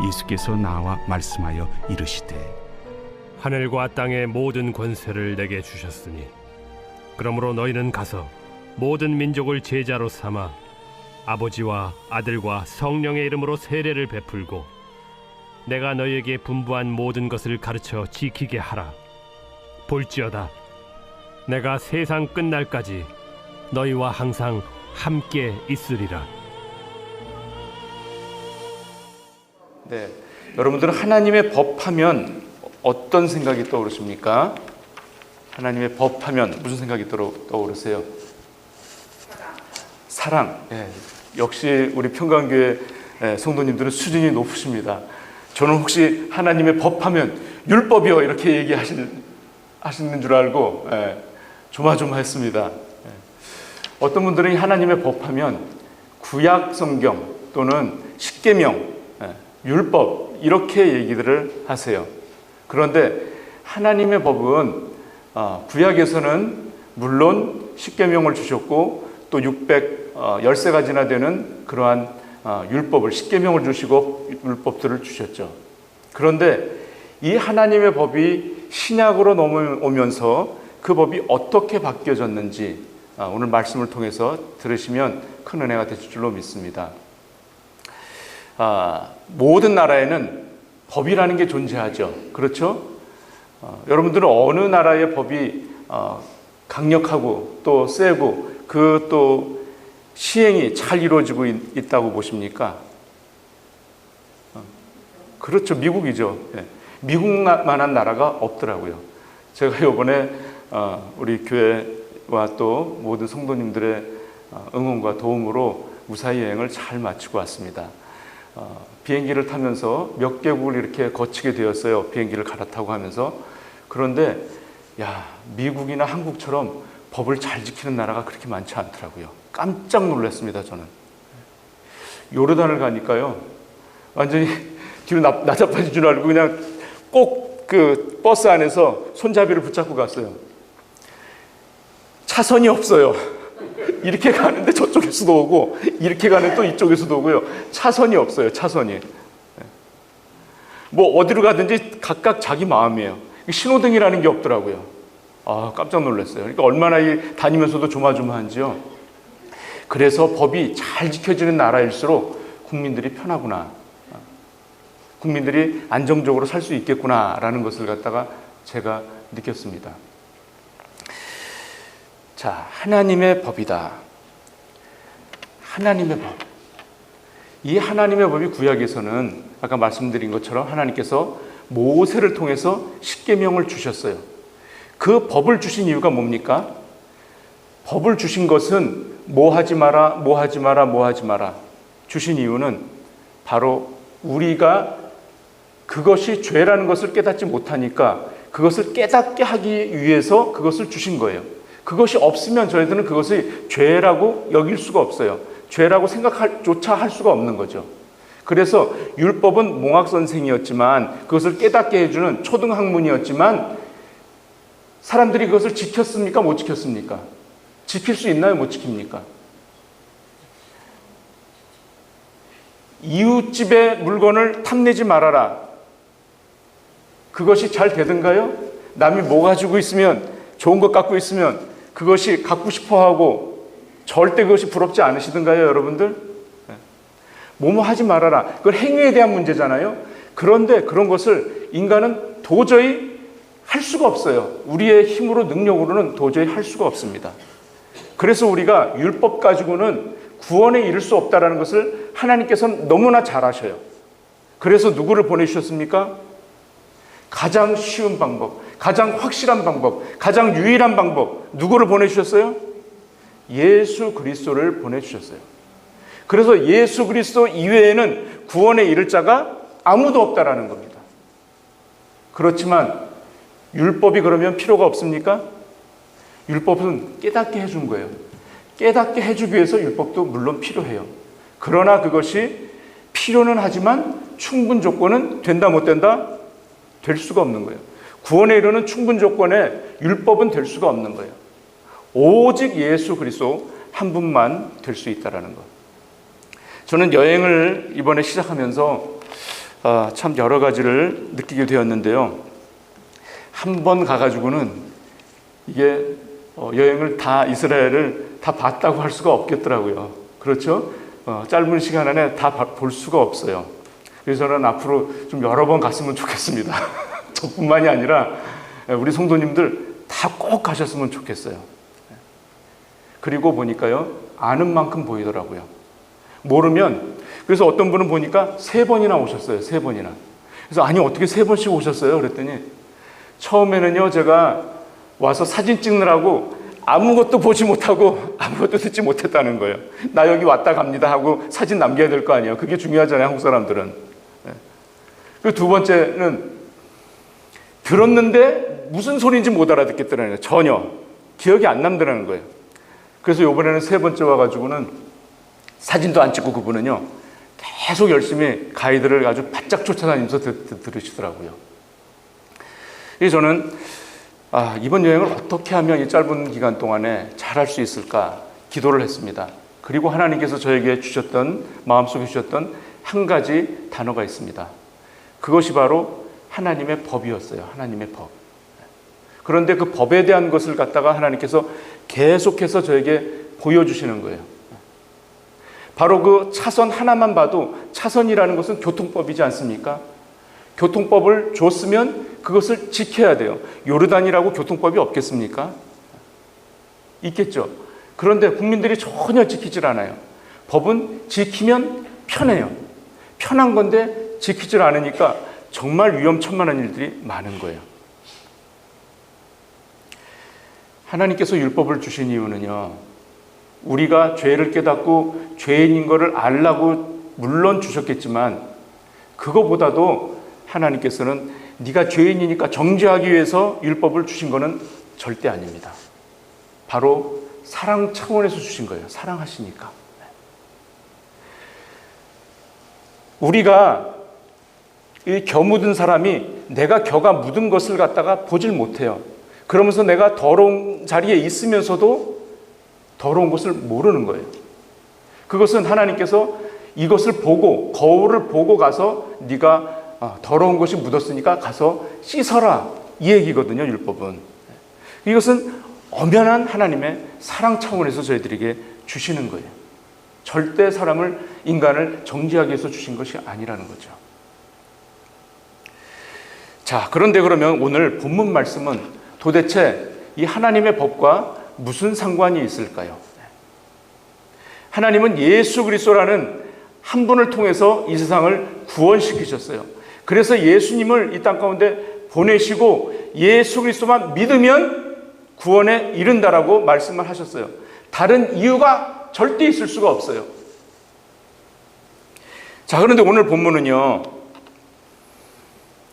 예수께서 나와 말씀하여 이르시되 하늘과 땅의 모든 권세를 내게 주셨으니 그러므로 너희는 가서 모든 민족을 제자로 삼아 아버지와 아들과 성령의 이름으로 세례를 베풀고 내가 너희에게 분부한 모든 것을 가르쳐 지키게 하라. 볼지어다 내가 세상 끝날까지 너희와 항상 함께 있으리라. 네, 여러분들은 하나님의 법하면 어떤 생각이 떠오르십니까? 하나님의 법하면 무슨 생각이 떠오르세요? 사랑. 네, 역시 우리 평강교회 성도님들은 수준이 높으십니다. 저는 혹시 하나님의 법하면 율법이요 이렇게 얘기하시는 줄 알고 조마조마했습니다. 어떤 분들은 하나님의 법하면 구약 성경 또는 십계명, 율법 이렇게 얘기들을 하세요. 그런데 하나님의 법은 구약에서는 물론 십계명을 주셨고 또 613가지나 되는 그러한 율법을 십계명을 주시고 율법들을 주셨죠. 그런데 이 하나님의 법이 신약으로 넘어오면서 그 법이 어떻게 바뀌어졌는지 오늘 말씀을 통해서 들으시면 큰 은혜가 되실 줄로 믿습니다. 모든 나라에는 법이라는 게 존재하죠. 그렇죠? 여러분들은 어느 나라의 법이 강력하고 또 세고 그 또 시행이 잘 이루어지고 있다고 보십니까? 그렇죠. 미국이죠. 미국만한 나라가 없더라고요. 제가 이번에 우리 교회와 또 모든 성도님들의 응원과 도움으로 무사히 여행을 잘 마치고 왔습니다. 비행기를 타면서 몇 개국을 이렇게 거치게 되었어요. 비행기를 갈아타고 하면서. 그런데 미국이나 한국처럼 법을 잘 지키는 나라가 그렇게 많지 않더라고요. 깜짝 놀랐습니다. 저는 요르단을 가니까요 완전히 뒤로 나자빠진 줄 알고 그냥 꼭 그 버스 안에서 손잡이를 붙잡고 갔어요. 차선이 없어요. 이렇게 가는데 저쪽에서도 오고 이렇게 가는 또 이쪽에서도 오고요. 차선이 없어요. 차선이. 뭐 어디로 가든지 각각 자기 마음이에요. 신호등이라는 게 없더라고요. 깜짝 놀랐어요. 그러니까 얼마나 다니면서도 조마조마한지요. 그래서 법이 잘 지켜지는 나라일수록 국민들이 편하구나. 국민들이 안정적으로 살 수 있겠구나라는 것을 갖다가 제가 느꼈습니다. 자, 하나님의 법이다. 하나님의 법. 이 하나님의 법이 구약에서는 아까 말씀드린 것처럼 하나님께서 모세를 통해서 십계명을 주셨어요. 그 법을 주신 이유가 뭡니까? 법을 주신 것은 뭐 하지 마라, 뭐 하지 마라, 뭐 하지 마라. 주신 이유는 바로 우리가 그것이 죄라는 것을 깨닫지 못하니까 그것을 깨닫게 하기 위해서 그것을 주신 거예요. 그것이 없으면 저희들은 그것이 죄라고 여길 수가 없어요. 죄라고 생각조차 할 수가 없는 거죠. 그래서 율법은 몽학선생이었지만 그것을 깨닫게 해주는 초등학문이었지만 사람들이 그것을 지켰습니까? 못 지켰습니까? 지킬 수 있나요? 못 지킵니까? 이웃집의 물건을 탐내지 말아라. 그것이 잘 되던가요? 남이 뭐 가지고 있으면 좋은 것 갖고 있으면 그것이 갖고 싶어하고 절대 그것이 부럽지 않으시던가요, 여러분들? 뭐뭐 하지 말아라. 그건 행위에 대한 문제잖아요. 그런데 그런 것을 인간은 도저히 할 수가 없어요. 우리의 힘으로 능력으로는 도저히 할 수가 없습니다. 그래서 우리가 율법 가지고는 구원에 이를 수 없다는 것을 하나님께서는 너무나 잘 아셔요. 그래서 누구를 보내주셨습니까? 가장 쉬운 방법, 가장 확실한 방법, 가장 유일한 방법, 누구를 보내주셨어요? 예수 그리스도를 보내주셨어요. 그래서 예수 그리스도 이외에는 구원에 이를 자가 아무도 없다라는 겁니다. 그렇지만 율법이 그러면 필요가 없습니까? 율법은 깨닫게 해준 거예요. 깨닫게 해주기 위해서 율법도 물론 필요해요. 그러나 그것이 필요는 하지만 충분 조건은 된다 못 된다? 될 수가 없는 거예요. 구원에 이르는 충분 조건에 율법은 될 수가 없는 거예요. 오직 예수 그리스도 한 분만 될 수 있다라는 것. 저는 여행을 이번에 시작하면서 참 여러 가지를 느끼게 되었는데요. 한 번 가가지고는 이게 여행을 다 이스라엘을 다 봤다고 할 수가 없겠더라고요. 그렇죠? 짧은 시간 안에 다 볼 수가 없어요. 그래서 저는 앞으로 좀 여러 번 갔으면 좋겠습니다. 저뿐만이 아니라 우리 성도님들 다 꼭 가셨으면 좋겠어요. 그리고 보니까요, 아는 만큼 보이더라고요. 모르면, 그래서 어떤 분은 보니까 3번이나 오셨어요. 3번이나. 그래서 아니 어떻게 3번씩 오셨어요? 그랬더니 처음에는요, 제가 와서 사진 찍느라고 아무것도 보지 못하고 아무것도 듣지 못했다는 거예요. 나 여기 왔다 갑니다 하고 사진 남겨야 될 거 아니에요. 그게 중요하잖아요, 한국 사람들은. 그리고 두 번째는 들었는데 무슨 소리인지 못 알아듣겠더라는 거예요. 전혀 기억이 안 남더라는 거예요. 그래서 이번에는 3번째 와가지고는 사진도 안 찍고 그분은요, 계속 열심히 가이드를 아주 바짝 쫓아다니면서 들으시더라고요. 그래서 저는 이번 여행을 어떻게 하면 이 짧은 기간 동안에 잘할 수 있을까 기도를 했습니다. 그리고 하나님께서 저에게 주셨던, 마음속에 주셨던 한 가지 단어가 있습니다. 그것이 바로 하나님의 법이었어요. 하나님의 법. 그런데 그 법에 대한 것을 갖다가 하나님께서 계속해서 저에게 보여주시는 거예요. 바로 그 차선 하나만 봐도, 차선이라는 것은 교통법이지 않습니까? 교통법을 줬으면 그것을 지켜야 돼요. 요르단이라고 교통법이 없겠습니까? 있겠죠. 그런데 국민들이 전혀 지키질 않아요. 법은 지키면 편해요. 편한 건데 지키질 않으니까 정말 위험천만한 일들이 많은 거예요. 하나님께서 율법을 주신 이유는요, 우리가 죄를 깨닫고 죄인인 것을 알라고 물론 주셨겠지만, 그거보다도 하나님께서는 네가 죄인이니까 정죄하기 위해서 율법을 주신 것은 절대 아닙니다. 바로 사랑 차원에서 주신 거예요. 사랑하시니까. 우리가 이 겨 묻은 사람이 내가 겨가 묻은 것을 갖다가 보질 못해요. 그러면서 내가 더러운 자리에 있으면서도 더러운 것을 모르는 거예요. 그것은 하나님께서 이것을 보고, 거울을 보고 가서 네가 더러운 것이 묻었으니까 가서 씻어라, 이 얘기거든요, 율법은. 이것은 엄연한 하나님의 사랑 차원에서 저희들에게 주시는 거예요. 절대 인간을 정죄하기 위해서 주신 것이 아니라는 거죠. 자, 그런데 그러면 오늘 본문 말씀은 도대체 이 하나님의 법과 무슨 상관이 있을까요? 하나님은 예수 그리스도라는 한 분을 통해서 이 세상을 구원시키셨어요. 그래서 예수님을 이 땅 가운데 보내시고 예수 그리스도만 믿으면 구원에 이른다라고 말씀을 하셨어요. 다른 이유가 절대 있을 수가 없어요. 자, 그런데 오늘 본문은요,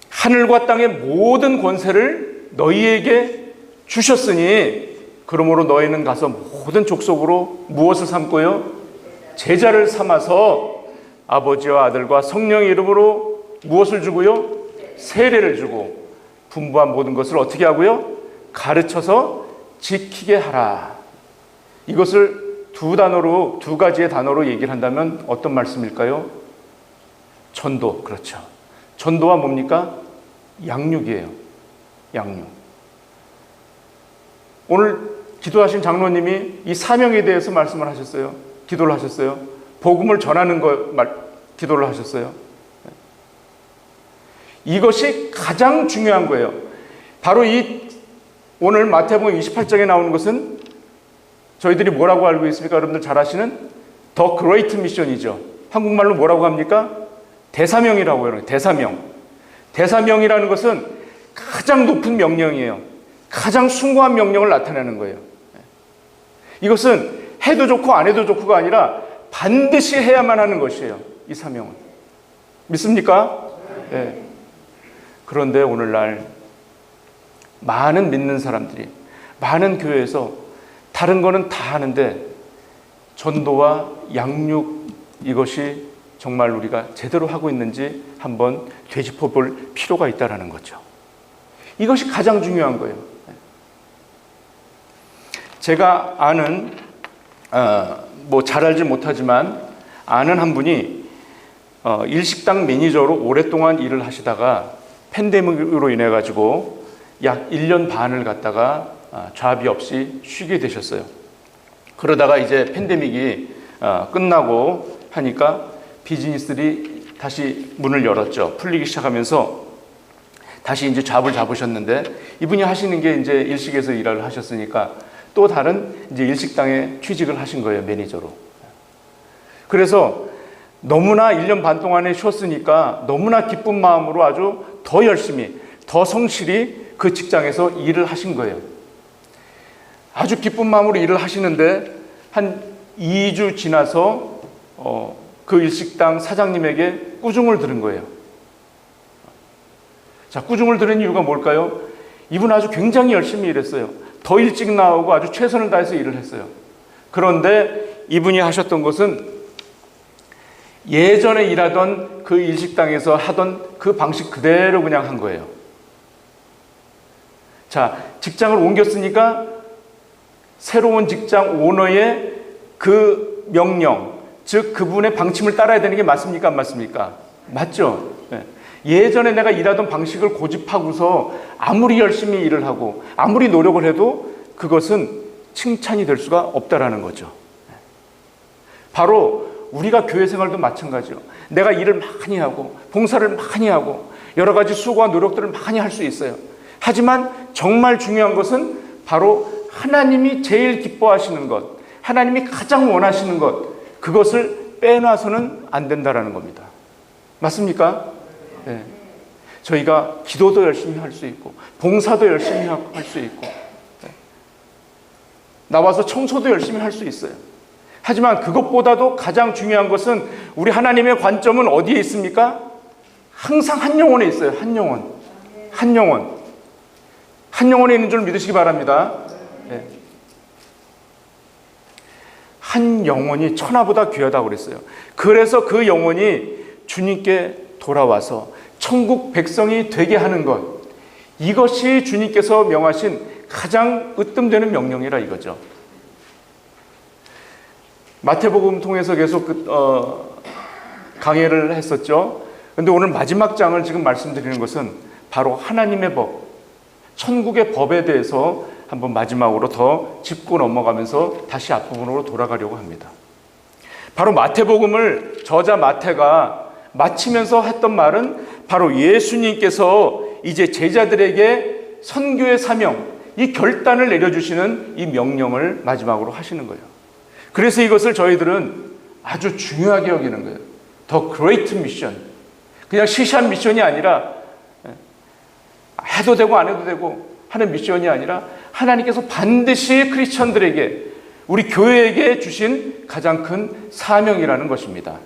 하늘과 땅의 모든 권세를 너희에게 주셨으니 그러므로 너희는 가서 모든 족속으로 무엇을 삼고요? 제자를 삼아서 아버지와 아들과 성령의 이름으로 무엇을 주고요? 세례를 주고 분부한 모든 것을 어떻게 하고요? 가르쳐서 지키게 하라. 이것을 두 가지의 단어로 얘기를 한다면 어떤 말씀일까요? 전도. 그렇죠. 전도와 뭡니까? 양육이에요. 양육. 오늘 기도하신 장로님이 이 사명에 대해서 말씀을 하셨어요. 기도를 하셨어요. 복음을 전하는 기도를 하셨어요. 이것이 가장 중요한 거예요. 바로 오늘 마태복음 28장에 나오는 것은 저희들이 뭐라고 알고 있습니까? 여러분들 잘 아시는 더 그레이트 미션이죠. 한국말로 뭐라고 합니까? 대사명이라고 해요. 대사명. 대사명이라는 것은 가장 높은 명령이에요. 가장 숭고한 명령을 나타내는 거예요. 이것은 해도 좋고 안 해도 좋고가 아니라 반드시 해야만 하는 것이에요. 이 사명은. 믿습니까? 네. 그런데 오늘날 많은 믿는 사람들이, 많은 교회에서 다른 거는 다 하는데 전도와 양육, 이것이 정말 우리가 제대로 하고 있는지 한번 되짚어 볼 필요가 있다는 거죠. 이것이 가장 중요한 거예요. 제가 아는, 잘 알지 못하지만 아는 한 분이 일식당 매니저로 오랫동안 일을 하시다가 팬데믹으로 인해 가지고 약 1년 반을 갖다가 잡이 없이 쉬게 되셨어요. 그러다가 이제 팬데믹이 끝나고 하니까 비즈니스들이 다시 문을 열었죠. 풀리기 시작하면서 다시 이제 잡을 잡으셨는데, 이분이 하시는 게 이제 일식에서 일을 하셨으니까 또 다른 이제 일식당에 취직을 하신 거예요, 매니저로. 그래서 너무나 1년 반 동안에 쉬었으니까 너무나 기쁜 마음으로 아주 더 열심히, 더 성실히 그 직장에서 일을 하신 거예요. 아주 기쁜 마음으로 일을 하시는데 한 2주 지나서 그 일식당 사장님에게 꾸중을 들은 거예요. 자, 꾸중을 들은 이유가 뭘까요? 이분 아주 굉장히 열심히 일했어요. 더 일찍 나오고 아주 최선을 다해서 일을 했어요. 그런데 이분이 하셨던 것은 예전에 일하던 그 일식당에서 하던 그 방식 그대로 그냥 한 거예요. 자, 직장을 옮겼으니까 새로운 직장 오너의 그 명령, 즉 그분의 방침을 따라야 되는 게 맞습니까? 안 맞습니까? 맞죠? 네. 예전에 내가 일하던 방식을 고집하고서 아무리 열심히 일을 하고 아무리 노력을 해도 그것은 칭찬이 될 수가 없다라는 거죠. 바로 우리가 교회 생활도 마찬가지요. 내가 일을 많이 하고 봉사를 많이 하고 여러 가지 수고와 노력들을 많이 할 수 있어요. 하지만 정말 중요한 것은 바로 하나님이 제일 기뻐하시는 것, 하나님이 가장 원하시는 것, 그것을 빼놔서는 안 된다라는 겁니다. 맞습니까? 네. 저희가 기도도 열심히 할 수 있고 봉사도 열심히 할 수 있고 나와서 청소도 열심히 할 수 있어요. 하지만 그것보다도 가장 중요한 것은 우리 하나님의 관점은 어디에 있습니까? 항상 한 영혼에 있어요. 한 영혼. 한 영혼. 한 영혼에 있는 줄 믿으시기 바랍니다. 네. 한 영혼이 천하보다 귀하다고 그랬어요. 그래서 그 영혼이 주님께 돌아와서 천국 백성이 되게 하는 것, 이것이 주님께서 명하신 가장 으뜸되는 명령이라 이거죠. 마태복음 통해서 계속 강해를 했었죠. 그런데 오늘 마지막 장을 지금 말씀드리는 것은 바로 하나님의 법, 천국의 법에 대해서 한번 마지막으로 더 짚고 넘어가면서 다시 앞부분으로 돌아가려고 합니다. 바로 마태복음을 저자 마태가 마치면서 했던 말은 바로 예수님께서 이제 제자들에게 선교의 사명, 이 결단을 내려주시는 이 명령을 마지막으로 하시는 거예요. 그래서 이것을 저희들은 아주 중요하게 여기는 거예요. The Great Mission. 그냥 시시한 미션이 아니라 해도 되고 안 해도 되고 하는 미션이 아니라 하나님께서 반드시 크리스천들에게, 우리 교회에게 주신 가장 큰 사명이라는 것입니다.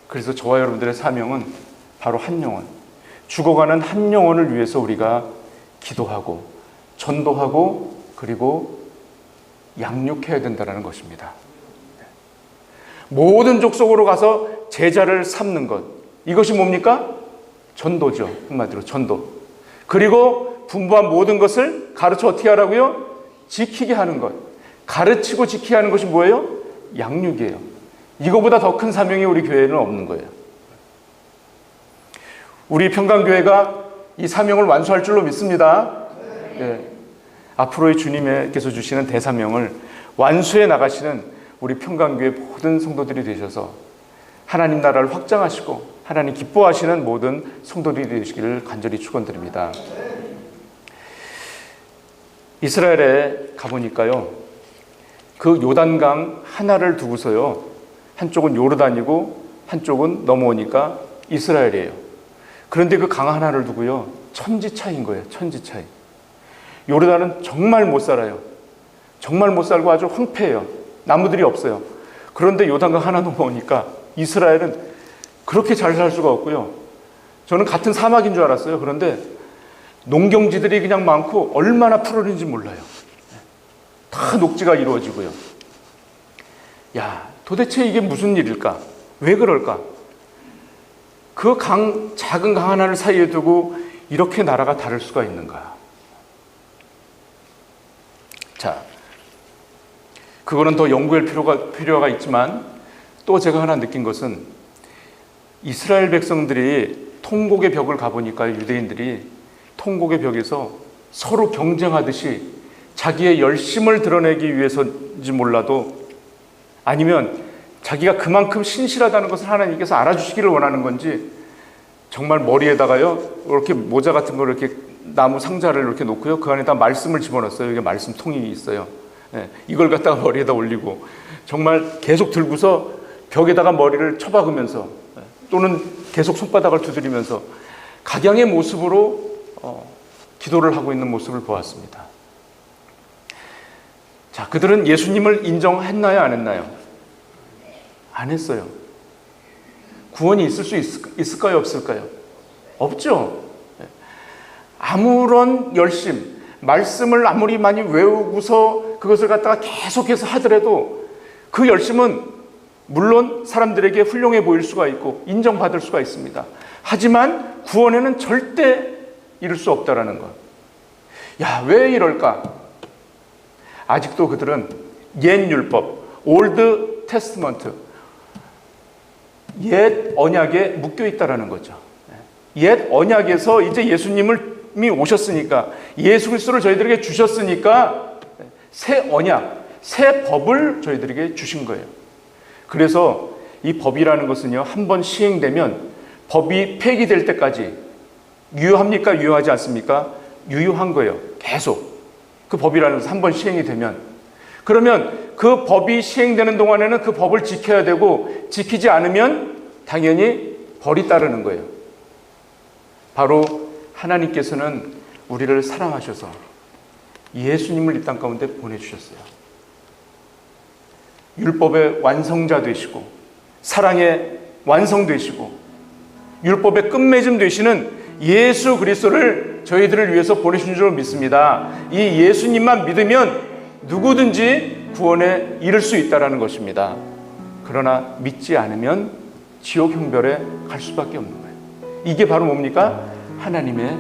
그래서 저와 여러분들의 사명은 바로 한 영혼, 죽어가는 한 영혼을 위해서 우리가 기도하고 전도하고 그리고 양육해야 된다는 것입니다. 모든 족속으로 가서 제자를 삼는 것, 이것이 뭡니까? 전도죠. 한마디로 전도. 그리고 분부한 모든 것을 가르쳐 어떻게 하라고요? 지키게 하는 것. 가르치고 지키게 하는 것이 뭐예요? 양육이에요. 이거보다 더 큰 사명이 우리 교회에는 없는 거예요. 우리 평강교회가 이 사명을 완수할 줄로 믿습니다. 네. 앞으로의 주님께서 주시는 대사명을 완수해 나가시는 우리 평강교회 모든 성도들이 되셔서 하나님 나라를 확장하시고 하나님 기뻐하시는 모든 성도들이 되시기를 간절히 축원드립니다. 이스라엘에 가보니까요, 그 요단강 하나를 두고서요, 한쪽은 요르단이고 한쪽은 넘어오니까 이스라엘이에요. 그런데 그 강 하나를 두고요, 천지 차이인 거예요. 천지 차이. 요르단은 정말 못 살아요. 정말 못 살고 아주 황폐해요. 나무들이 없어요. 그런데 요단강 하나 넘어오니까 이스라엘은 그렇게 잘 살 수가 없고요. 저는 같은 사막인 줄 알았어요. 그런데 농경지들이 그냥 많고 얼마나 푸르른지 몰라요. 다 녹지가 이루어지고요. 야, 도대체 이게 무슨 일일까? 왜 그럴까? 그 작은 강 하나를 사이에 두고 이렇게 나라가 다를 수가 있는가? 자, 그거는 더 연구할 필요가 있지만 또 제가 하나 느낀 것은 이스라엘 백성들이 통곡의 벽을 가보니까 유대인들이 통곡의 벽에서 서로 경쟁하듯이 자기의 열심을 드러내기 위해서인지 몰라도 아니면 자기가 그만큼 신실하다는 것을 하나님께서 알아주시기를 원하는 건지 정말 머리에다가요 이렇게 모자 같은 걸 이렇게 나무 상자를 이렇게 놓고요 그 안에다 말씀을 집어넣었어요. 이게 말씀통이 있어요. 이걸 갖다가 머리에다 올리고 정말 계속 들고서 벽에다가 머리를 쳐박으면서 또는 계속 손바닥을 두드리면서 각양의 모습으로 기도를 하고 있는 모습을 보았습니다. 자, 그들은 예수님을 인정했나요? 안 했나요? 안 했어요. 구원이 있을 수 있을까요? 없을까요? 없죠. 아무런 열심, 말씀을 아무리 많이 외우고서 그것을 갖다가 계속해서 하더라도 그 열심은 물론 사람들에게 훌륭해 보일 수가 있고 인정받을 수가 있습니다. 하지만 구원에는 절대 이룰 수 없다라는 것. 야, 왜 이럴까? 아직도 그들은 옛 율법, 올드 테스트먼트, 옛 언약에 묶여 있다라는 거죠. 옛 언약에서 이제 예수님이 오셨으니까, 예수 그리스도를 저희들에게 주셨으니까 새 언약, 새 법을 저희들에게 주신 거예요. 그래서 이 법이라는 것은요, 한번 시행되면 법이 폐기될 때까지 유효합니까? 유효하지 않습니까? 유효한 거예요. 계속. 그 법이라는 것은 한번 시행이 되면. 그러면 그 법이 시행되는 동안에는 그 법을 지켜야 되고, 지키지 않으면 당연히 벌이 따르는 거예요. 바로 하나님께서는 우리를 사랑하셔서 예수님을 이 땅 가운데 보내주셨어요. 율법의 완성자 되시고, 사랑의 완성 되시고, 율법의 끝맺음 되시는 예수 그리스도를 저희들을 위해서 보내신 줄 믿습니다. 이 예수님만 믿으면 누구든지 구원에 이를 수 있다는 것입니다. 그러나 믿지 않으면 지옥 형벌에 갈 수밖에 없는 거예요. 이게 바로 뭡니까? 하나님의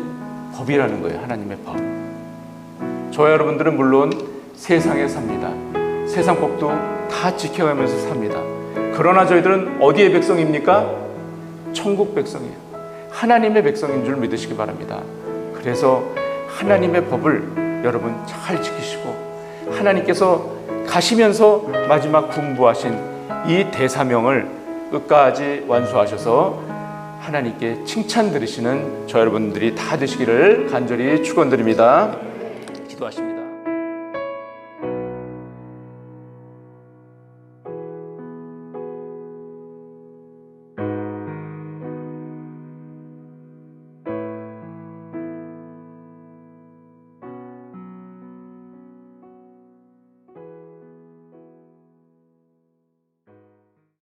법이라는 거예요. 하나님의 법. 저와 여러분들은 물론 세상에 삽니다. 세상 법도 다 지켜가면서 삽니다. 그러나 저희들은 어디의 백성입니까? 천국 백성이에요. 하나님의 백성인 줄 믿으시기 바랍니다. 그래서 하나님의 법을 여러분 잘 지키시고, 하나님께서 가시면서 마지막 분부하신 이 대사명을 끝까지 완수하셔서 하나님께 칭찬 들으시는 저 여러분들이 다 되시기를 간절히 축원드립니다. 기도하십니다.